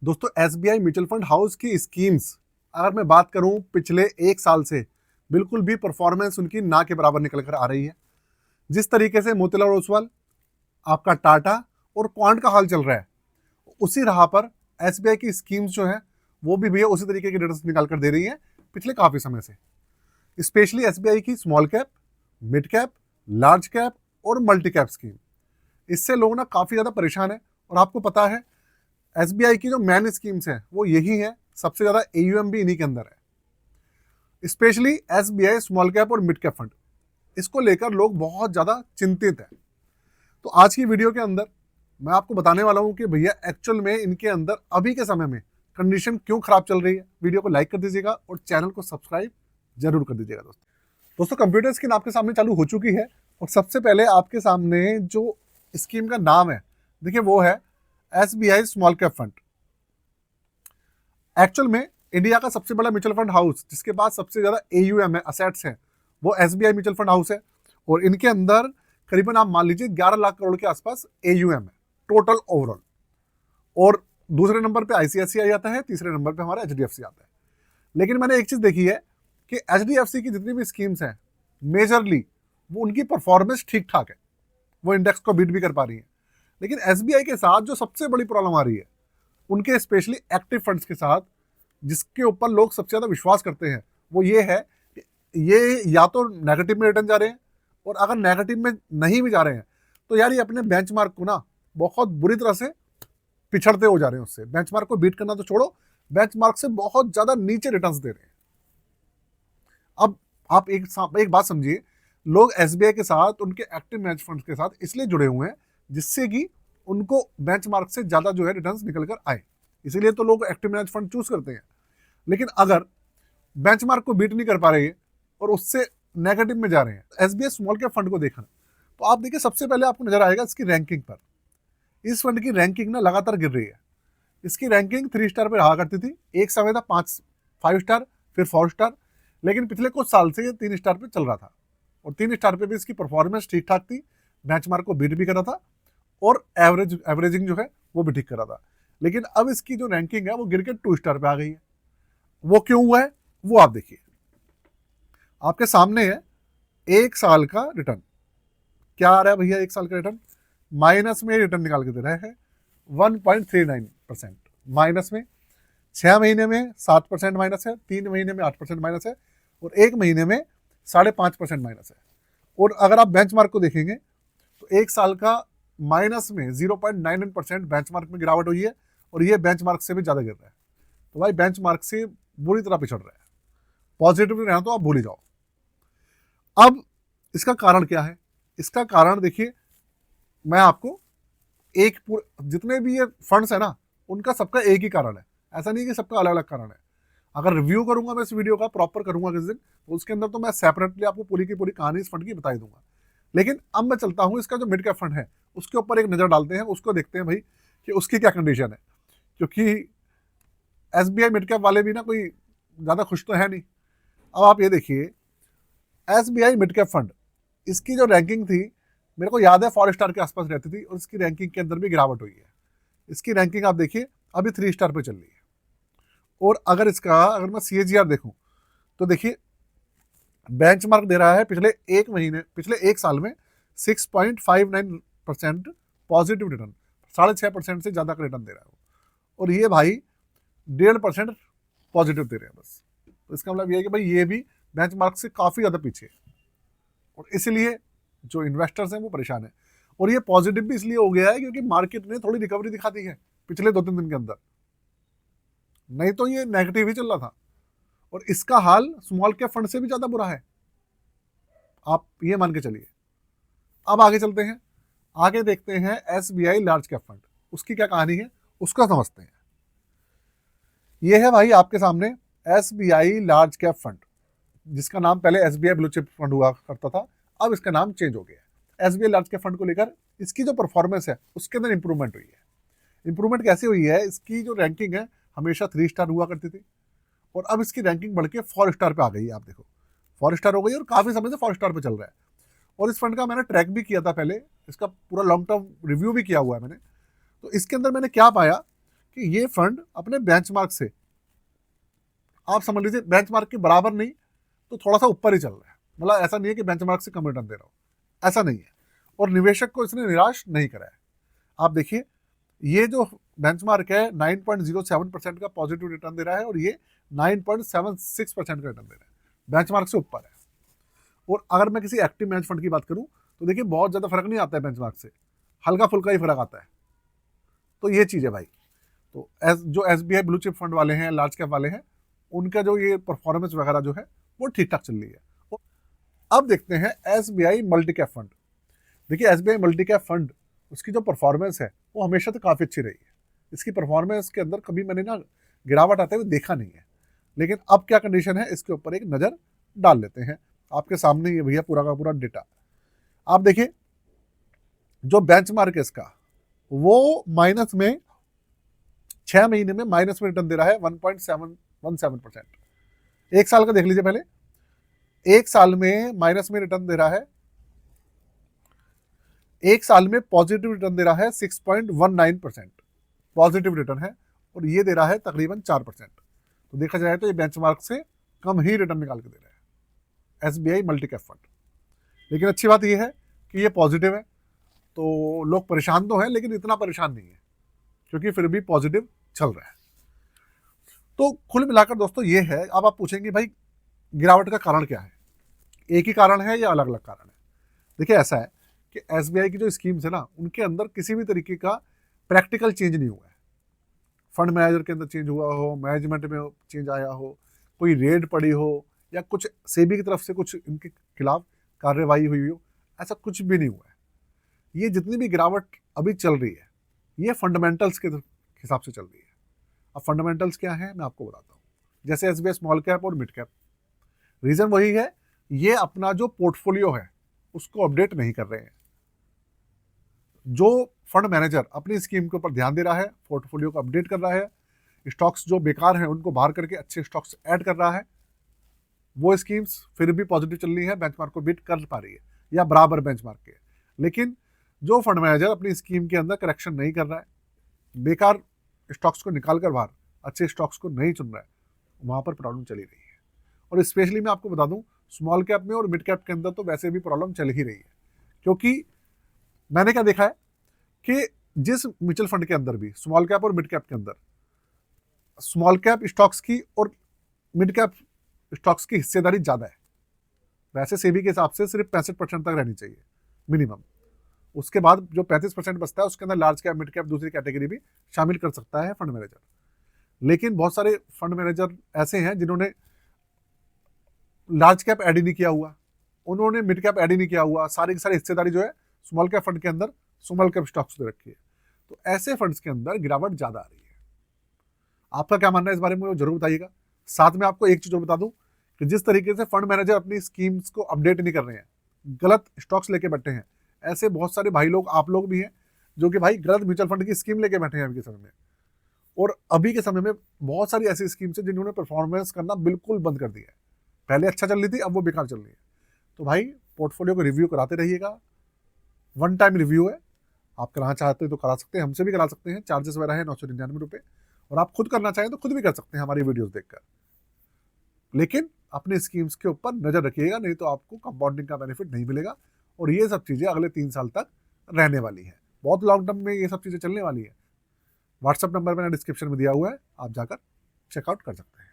दोस्तों SBI mutual fund house की schemes अगर मैं बात करूं पिछले एक साल से बिल्कुल भी परफॉर्मेंस उनकी ना के बराबर निकल कर आ रही है। जिस तरीके से मोतीलाल ओसवाल, आपका टाटा और क्वांट का हाल चल रहा है, उसी राह पर एसबीआई की स्कीम्स जो है वो भी भैया उसी तरीके के रिटर्न्स निकाल कर दे रही है पिछले काफी समय से। स्पेशली एसबीआई की small cap, mid cap, large cap और मल्टी कैप स्कीम, इससे लोग ना काफी ज्यादा परेशान है। और आपको पता है एसबीआई की जो मेन स्कीम्स हैं वो यही है, सबसे ज्यादा एयूएम भी इन्हीं के अंदर है। स्पेशली एसबीआई स्मॉल कैप और मिड कैप फंड, इसको लेकर लोग बहुत ज्यादा चिंतित हैं। तो आज की वीडियो के अंदर मैं आपको बताने वाला हूं कि भैया एक्चुअल में इनके अंदर अभी के समय में कंडीशन क्यों खराब चल रही है। वीडियो को लाइक कर दीजिएगा और चैनल को सब्सक्राइब जरूर कर दीजिएगा। दोस्तों कंप्यूटर स्क्रीन आपके सामने चालू हो चुकी है और सबसे पहले आपके सामने जो स्कीम का नाम है, देखिए वो है SBI small cap fund. Actual में इंडिया का सबसे बड़ा म्यूचुअल फंड हाउस जिसके पास सबसे ज्यादा एयूएम है, असेट्स है, वो एसबीआई म्यूचुअल फंड हाउस है। और इनके अंदर करीबन आप मान लीजिए 11 लाख करोड़ के आसपास एयूएम है टोटल ओवरऑल। और दूसरे नंबर पे आईसीआईसीआई आता है, तीसरे नंबर पे हमारा एचडीएफसी आता है। लेकिन मैंने एक चीज देखी है कि एचडीएफसी की जितनी भी स्कीम्स हैं मेजरली वो उनकी परफॉर्मेंस ठीक ठाक है, वो इंडेक्स को बीट भी कर पा रही है। लेकिन एसबीआई के साथ जो सबसे बड़ी प्रॉब्लम आ रही है उनके स्पेशली एक्टिव फंड्स के साथ, जिसके ऊपर लोग सबसे ज्यादा विश्वास करते हैं, वो ये है कि ये या तो नेगेटिव में रिटर्न जा रहे हैं, और अगर नेगेटिव में नहीं भी जा रहे हैं तो यार ये अपने बेंचमार्क को ना बहुत बुरी तरह से पिछड़ते हो जा रहे हैं। उससे बेंचमार्क को बीट करना तो छोड़ो, बेंचमार्क से बहुत ज्यादा नीचे रिटर्न्स दे रहे हैं। अब आप एक बात समझिए, लोग एसबीआई के साथ उनके एक्टिव मैच फंड्स के साथ इसलिए जुड़े हुए हैं जिससे कि उनको बेंचमार्क से ज्यादा जो है रिटर्न्स निकल कर आए, इसीलिए तो लोग एक्टिव मैच फंड चूज करते हैं। लेकिन अगर बेंचमार्क को बीट नहीं कर पा रहे हैं और उससे नेगेटिव में जा रहे हैं, एसबीआई स्मॉल कैप फंड को देखना तो आप देखिए सबसे पहले आपको नजर आएगा इसकी रैंकिंग पर। इस फंड की रैंकिंग ना लगातार गिर रही है। इसकी रैंकिंग 3 स्टार पर रहा करती थी, एक समय था 5 स्टार, फिर 4 स्टार, लेकिन पिछले कुछ साल से ये 3 स्टार पे चल रहा था। और 3 स्टार पे भी इसकी परफॉर्मेंस ठीक ठाक थी, बेंचमार्क को बीट भी कर रहा था और एवरेजिंग जो है वो भी ठीक कर रहा था। लेकिन अब इसकी जो रैंकिंग है वो गिर के 2 स्टार पे आ गई है। वो क्यों हुआ है वो आप देखिए, आपके सामने है एक साल का रिटर्न। क्या आ रहा है भैया एक साल का रिटर्न? माइनस में रिटर्न निकाल के दे रहे हैं 1.39%। माइनस में 6 महीने में 7% माइनस है, 3 महीने में 8% माइनस है, और 1 महीने में 5.5% माइनस है। और अगर आप बेंचमार्क को देखेंगे तो एक साल का माइनस में 0.99% बेंचमार्क में गिरावट हुई है, और ये बेंचमार्क से भी ज्यादा गिर रहा है। तो भाई बेंचमार्क से बुरी तरह पिछड़ रहा है। पॉजिटिव रहना तो आप भूल ही जाओ। अब इसका कारण क्या है? इसका कारण देखिए, मैं आपको जितने भी ये फंड्स है ना उनका सबका एक ही कारण है, ऐसा नहीं कि सबका अलग अलग कारण है। अगर रिव्यू करूंगा मैं इस वीडियो का, प्रॉपर करूंगा किस दिन, तो उसके अंदर तो मैं सेपरेटली आपको पूरी की पूरी कहानी इस फंड की बता ही दूंगा। लेकिन अब मैं चलता हूं इसका जो मिड कैप फंड है उसके ऊपर एक नजर डालते हैं, उसको देखते हैं भाई कि उसकी क्या कंडीशन है। क्योंकि एसबीआई मिड कैप वाले भी ना कोई ज्यादा खुश तो है नहीं। अब आप ये देखिए, एसबीआई मिड कैप फंड, इसकी जो रैंकिंग थी मेरे को याद है 4 स्टार के आसपास रहती थी, और इसकी रैंकिंग के अंदर भी गिरावट हुई है। इसकी रैंकिंग आप देखिए अभी 3 स्टार पे चल रही है। और अगर मैं सीएजीआर देखूं तो देखिए बेंचमार्क दे रहा है पिछले एक साल में 6.59% पॉजिटिव रिटर्न, 6.5% से ज्यादा का रिटर्न दे रहा है। और ये भाई 1.5% पॉजिटिव दे रहे हैं बस। तो इसका मतलब ये है कि भाई ये भी बेंचमार्क से काफी ज्यादा पीछे है, और इसलिए जो इन्वेस्टर्स हैं वो परेशान है। और ये पॉजिटिव भी इसलिए हो गया है क्योंकि मार्केट ने थोड़ी रिकवरी दिखा दी है पिछले 2-3 दिन के अंदर, नहीं तो ये नेगेटिव ही चल रहा था। और इसका हाल स्मॉल कैप फंड से भी ज्यादा बुरा है, आप ये मान के चलिए। अब आगे चलते हैं, आगे देखते हैं एसबीआई लार्ज कैप फंड, उसकी क्या कहानी है उसको समझते हैं। ये है भाई आपके सामने एसबीआई लार्ज कैप फंड, जिसका नाम पहले एसबीआई ब्लू चिप फंड हुआ करता था, अब इसका नाम चेंज हो गया। एसबीआई लार्ज कैप फंड को लेकर इसकी जो परफॉर्मेंस है उसके अंदर इंप्रूवमेंट हुई है। इंप्रूवमेंट कैसे हुई है? इसकी जो रैंकिंग है हमेशा 3 स्टार हुआ करती थी, और अब इसकी रैंकिंग बढ़ के 4 स्टार पे आ गई है। आप देखो 4 स्टार हो गई, और काफी समय से 4 स्टार पे चल रहा है। और इस फंड का मैंने ट्रैक भी किया था पहले, इसका पूरा लॉन्ग टर्म रिव्यू भी किया हुआ है मैंने। तो इसके अंदर मैंने क्या पाया कि ये फंड अपने बेंचमार्क से, आप समझ लीजिए बेंचमार्क के बराबर नहीं तो थोड़ा सा ऊपर ही चल रहा है, मतलब ऐसा नहीं है कि बेंचमार्क से कम रिटर्न दे रहा हो, ऐसा नहीं है। और निवेशक को इसने निराश नहीं करा है। आप देखिए ये जो बेंचमार्क है 9.07% का पॉजिटिव रिटर्न दे रहा है और ये 9.76% का रिटर्न दे रहा है, बेंचमार्क से ऊपर है। और अगर मैं किसी एक्टिव मैनेज फंड की बात करूं तो देखिए बहुत ज़्यादा फर्क नहीं आता है बेंचमार्क से, हल्का फुल्का ही फर्क आता है। तो ये चीज़ है भाई। तो जो SBI ब्लू चिप फंड वाले हैं, लार्ज कैप वाले हैं, उनका जो ये परफॉर्मेंस वगैरह जो है वो ठीक ठाक चल रही है। अब देखते हैं SBI मल्टी कैप फंड। देखिए SBI मल्टी कैप फंड, उसकी जो परफॉर्मेंस है वो हमेशा तो काफ़ी अच्छी रही है। इसकी परफॉर्मेंस के अंदर कभी मैंने ना गिरावट आते हुए देखा नहीं है। लेकिन अब क्या कंडीशन है इसके ऊपर एक नज़र डाल लेते हैं। आपके सामने ये भैया पूरा का पूरा डेटा आप देखिए। जो बेंचमार्क है इसका वो माइनस में 6 महीने में माइनस में रिटर्न दे रहा है 1.717%। एक साल का देख लीजिए पहले, एक साल में माइनस में रिटर्न दे रहा है, एक साल में पॉजिटिव रिटर्न दे रहा है 6.19% पॉजिटिव रिटर्न है, और ये दे रहा है तकरीबन 4%। तो देखा जाए तो ये बेंचमार्क से कम ही रिटर्न निकाल के दे रहा है SBI मल्टी कैप फंड। लेकिन अच्छी बात ये है कि ये पॉजिटिव है, तो लोग परेशान तो हैं लेकिन इतना परेशान नहीं है, क्योंकि फिर भी पॉजिटिव चल रहा है। तो कुल मिलाकर दोस्तों ये है। अब आप पूछेंगे भाई गिरावट का कारण क्या है, एक ही कारण है या अलग अलग कारण है? देखिए ऐसा है कि SBI की जो स्कीम्स है ना, उनके अंदर किसी भी तरीके का प्रैक्टिकल चेंज नहीं हुआ है। फंड मैनेजर के अंदर चेंज हुआ हो, मैनेजमेंट में चेंज आया हो, कोई रेड पड़ी हो, या कुछ सेबी की तरफ से कुछ इनके खिलाफ कार्रवाई हुई हो, ऐसा कुछ भी नहीं हुआ है। ये जितनी भी गिरावट अभी चल रही है ये फंडामेंटल्स के हिसाब से चल रही है। अब फंडामेंटल्स क्या है मैं आपको बताता हूँ। जैसे SBI स्मॉल कैप और मिड कैप, रीजन वही है, ये अपना जो पोर्टफोलियो है उसको अपडेट नहीं कर रहे हैं। जो फंड मैनेजर अपनी स्कीम के ऊपर ध्यान दे रहा है, पोर्टफोलियो को अपडेट कर रहा है, स्टॉक्स जो बेकार हैं उनको बाहर करके अच्छे स्टॉक्स ऐड कर रहा है, वो स्कीम्स फिर भी पॉजिटिव चल रही है, बेंचमार्क को बीट कर पा रही है या बराबर बेंचमार्क के। लेकिन जो फंड मैनेजर अपनी स्कीम के अंदर करेक्शन नहीं कर रहा है, बेकार स्टॉक्स को निकाल कर बाहर अच्छे स्टॉक्स को नहीं चुन रहा है, वहाँ पर प्रॉब्लम चली रही है। और स्पेशली मैं आपको बता दूं स्मॉल कैप में और मिड कैप के अंदर तो वैसे भी प्रॉब्लम चल ही रही है। क्योंकि मैंने क्या देखा है कि जिस म्यूचुअल फंड के अंदर भी स्मॉल कैप और मिड कैप के अंदर स्मॉल कैप स्टॉक्स की और मिड कैप स्टॉक्स की हिस्सेदारी ज़्यादा है, वैसे सेबी के हिसाब से सिर्फ 65% तक रहनी चाहिए मिनिमम। उसके बाद जो 35% बचता है उसके अंदर लार्ज कैप, मिड कैप, दूसरी कैटेगरी भी शामिल कर सकता है फंड मैनेजर। लेकिन बहुत सारे फंड मैनेजर ऐसे हैं जिन्होंने लार्ज कैप ऐड ही नहीं किया हुआ, उन्होंने मिड कैप ऐड ही नहीं किया हुआ, सारी की सारी हिस्सेदारी जो है स्मॉल कैप फंड के अंदर स्मॉल कैप स्टॉक्स दे रखी है। तो ऐसे फंड्स के अंदर गिरावट ज़्यादा आ रही है। आपका क्या मानना है इस बारे में जरूर बताइएगा। साथ में आपको एक चीज़ और बता दूं कि जिस तरीके से फंड मैनेजर अपनी स्कीम्स को अपडेट नहीं कर रहे हैं, गलत स्टॉक्स लेके बैठे हैं, ऐसे बहुत सारे भाई लोग, आप लोग भी हैं, जो कि भाई गलत म्यूचुअल फंड की स्कीम लेके बैठे हैं अभी के समय में। और अभी के समय में बहुत सारी ऐसी स्कीम्स हैं जिन्होंने परफॉर्मेंस करना बिल्कुल बंद कर दिया है। पहले अच्छा चल रही थी, अब वो बेकार चल रही है। तो भाई पोर्टफोलियो को रिव्यू कराते रहिएगा, वन टाइम रिव्यू है, आप कराना चाहते हैं तो करा सकते हैं, हमसे भी करा सकते हैं, चार्जेस वगैरह है 999 रुपये। और आप खुद करना चाहें तो खुद भी कर सकते हैं हमारी वीडियोस देखकर। लेकिन अपने स्कीम्स के ऊपर नजर रखिएगा, नहीं तो आपको कंपाउंडिंग का बेनिफिट नहीं मिलेगा। और ये सब चीज़ें अगले 3 साल तक रहने वाली है, बहुत लॉन्ग टर्म में ये सब चीज़ें चलने वाली है। व्हाट्सअप नंबर मैंने डिस्क्रिप्शन में दिया हुआ है, आप जाकर चेकआउट कर सकते हैं।